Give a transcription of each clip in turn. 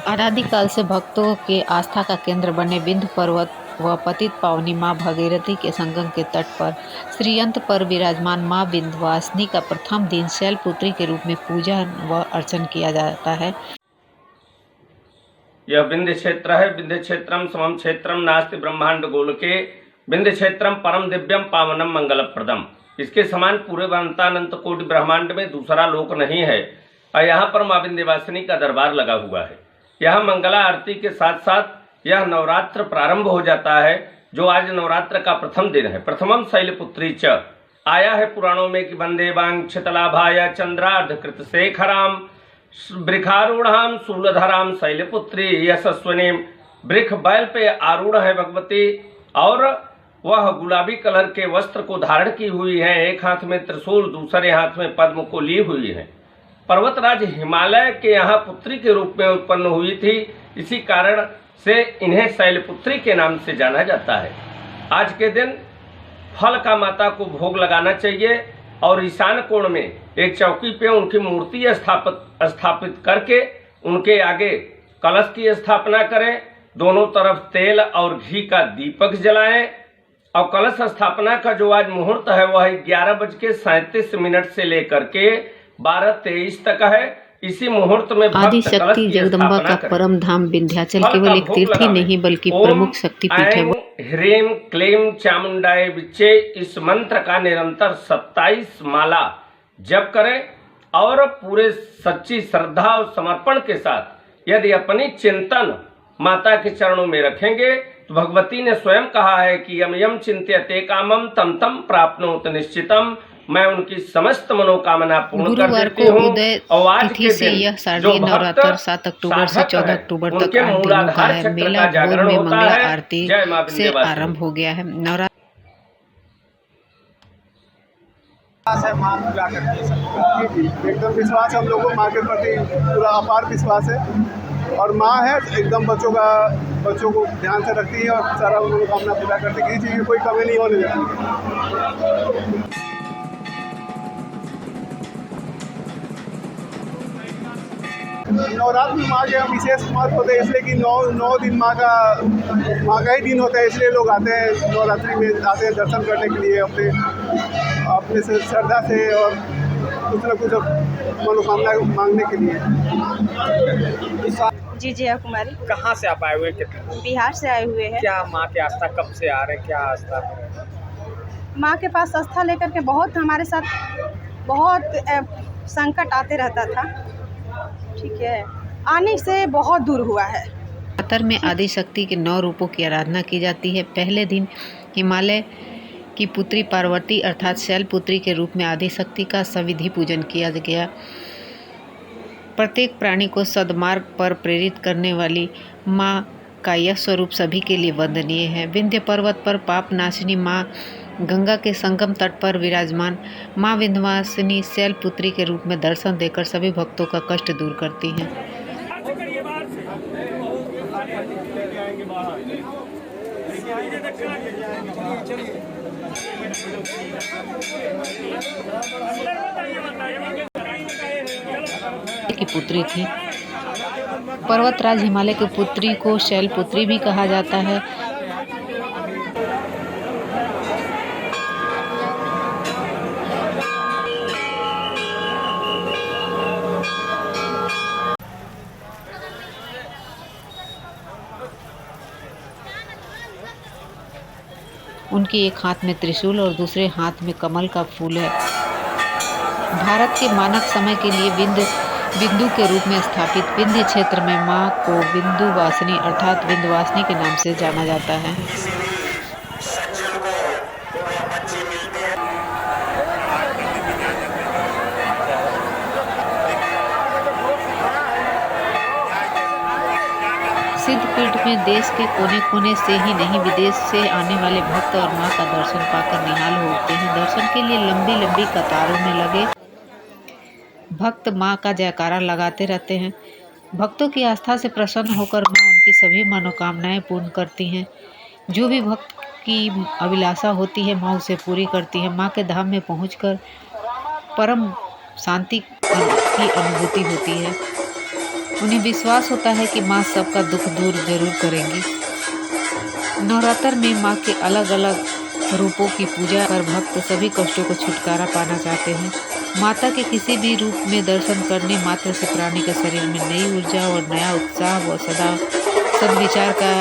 अनादिकाल से भक्तों के आस्था का केंद्र बने विंध्य पर्वत व पतित पावनी माँ भागीरथी के संगम के तट पर श्रीयंत्र पर विराजमान माँ विंध्यवासिनी का प्रथम दिन शैलपुत्री के रूप में पूजा व अर्चन किया जाता है। यह विंध्य क्षेत्र है। विंध्य क्षेत्रम समम क्षेत्रम नास्ति ब्रह्मांड गोलके विंध्य क्षेत्रम परम दिव्यम पावनम मंगलप्रदम। इसके समान पूरे अनंत कोटि ब्रह्मांड में दूसरा लोक नहीं है और यहाँ पर माँ विंध्यवासिनी का दरबार लगा हुआ है। यह मंगला आरती के साथ साथ यह नवरात्र प्रारंभ हो जाता है, जो आज नवरात्र का प्रथम दिन है। प्रथमम शैलपुत्री च आया है पुराणों में कि वंदे वांक्षितलाभाय चंद्रार्धकृत शेखराम वृखारूढ़ाम शूलधराम शैलपुत्री यशस्विनी। वृख बैल पे आरूढ़ है भगवती और वह गुलाबी कलर के वस्त्र को धारण की हुई है। एक हाथ में त्रिशूल, दूसरे हाथ में पद्म को ली हुई है। पर्वतराज हिमालय के यहाँ पुत्री के रूप में उत्पन्न हुई थी, इसी कारण से इन्हें शैलपुत्री के नाम से जाना जाता है। आज के दिन फल का माता को भोग लगाना चाहिए और ईशान कोण में एक चौकी पे उनकी मूर्ति स्थापित करके उनके आगे कलश की स्थापना करें। दोनों तरफ तेल और घी का दीपक जलाएं और कलश स्थापना का जो आज मुहूर्त है वह 11:37 से लेकर के 12:23 तक है। इसी मुहूर्त में आदि शक्ति जगदम्बा का परम धाम विंध्याचल केवल एक तीर्थ ही नहीं बल्कि प्रमुख शक्तिपीठ है। ह्रीम क्लीम चामुंडाए विच्चे इस मंत्र का निरंतर 27 माला जप करें और पूरे सच्ची श्रद्धा और समर्पण के साथ यदि अपनी चिंतन माता के चरणों में रखेंगे तो भगवती ने स्वयं कहा है कि यम यम चिंत्यते कामम तम तम प्राप्नोत निश्चितम। मैं उनकी समस्त मनोकामना पूर्ण कर देती हूँ। और आज के दिन जो नवरात्र 7 अक्टूबर से 14 अक्टूबर तक 8 दिनों का है। मेला भोर में मंगला आरती से आरंभ हो गया है। नवरात्र माँ पूजा करती है, एकदम विश्वास है हम लोगों को, माँ के प्रति पूरा अपार विश्वास है। और माँ है एकदम बच्चों को ध्यान से रखती है और सारा मनोकामना पूरा करती है। किसी चीज़ की कोई कमी नहीं होने देती। नवरात्र में माँ के विशेष महत्व होते हैं, इसलिए कि नौ दिन माँ का ही दिन होता है, इसलिए लोग आते हैं नवरात्रि में आते हैं दर्शन करने के लिए, अपने से श्रद्धा से और कुछ न कुछ मनोकामना मांगने के लिए। जी जया कुमारी। कहाँ से आप आए हुए? बिहार से आए हुए हैं। क्या माँ की आस्था कब से आ रहे हैं? क्या आस्था? माँ के पास आस्था लेकर के बहुत हमारे साथ बहुत संकट आते रहता था, ठीक है, आने से बहुत दूर हुआ है। नवरात्र में आदि शक्ति के 9 रूपों की आराधना की जाती है। पहले दिन हिमालय की पुत्री पार्वती अर्थात शैलपुत्री के रूप में आदि शक्ति का सविधि पूजन किया गया। प्रत्येक प्राणी को सद्मार्ग पर प्रेरित करने वाली माँ का यह स्वरूप सभी के लिए वंदनीय है। विंध्य पर्वत पर पाप नाशिनी माँ गंगा के संगम तट पर विराजमान माँ विंध्यवासिनी शैलपुत्री के रूप में दर्शन देकर सभी भक्तों का कष्ट दूर करती हैं। की पुत्री थी। पर्वतराज हिमालय की पुत्री को शैलपुत्री भी कहा जाता है। उनकी एक हाथ में त्रिशूल और दूसरे हाथ में कमल का फूल है। भारत के मानक समय के लिए बिंदु के रूप में स्थापित विंध्य क्षेत्र में माँ को विंध्यवासिनी अर्थात विंध्यवासिनी के नाम से जाना जाता है। सिद्धपीठ में देश के कोने कोने से ही नहीं विदेश से आने वाले भक्त और मां का दर्शन पाकर निहाल होते हैं। दर्शन के लिए लंबी लंबी कतारों में लगे भक्त मां का जयकारा लगाते रहते हैं। भक्तों की आस्था से प्रसन्न होकर मां उनकी सभी मनोकामनाएं पूर्ण करती हैं। जो भी भक्त की अभिलाषा होती है मां उसे पूरी करती है। मां के धाम में पहुंचकर परम शांति की अनुभूति होती है। उन्हें विश्वास होता है कि माँ सबका दुख दूर जरूर करेंगी। नवरात्र में माँ के अलग अलग रूपों की पूजा कर भक्त सभी कष्टों को छुटकारा पाना चाहते हैं। माता के किसी भी रूप में दर्शन करने मात्र से प्राणी के शरीर में नई ऊर्जा और नया उत्साह व सदा सद्विचार का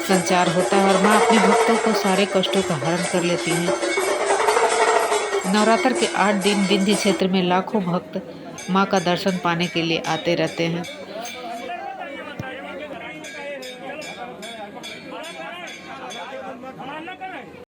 संचार होता है और माँ अपने भक्तों को सारे कष्टों का हरण कर लेती हैं। नवरात्र के 8 दिन विंध्य क्षेत्र में लाखों भक्त माँ का दर्शन पाने के लिए आते रहते हैं।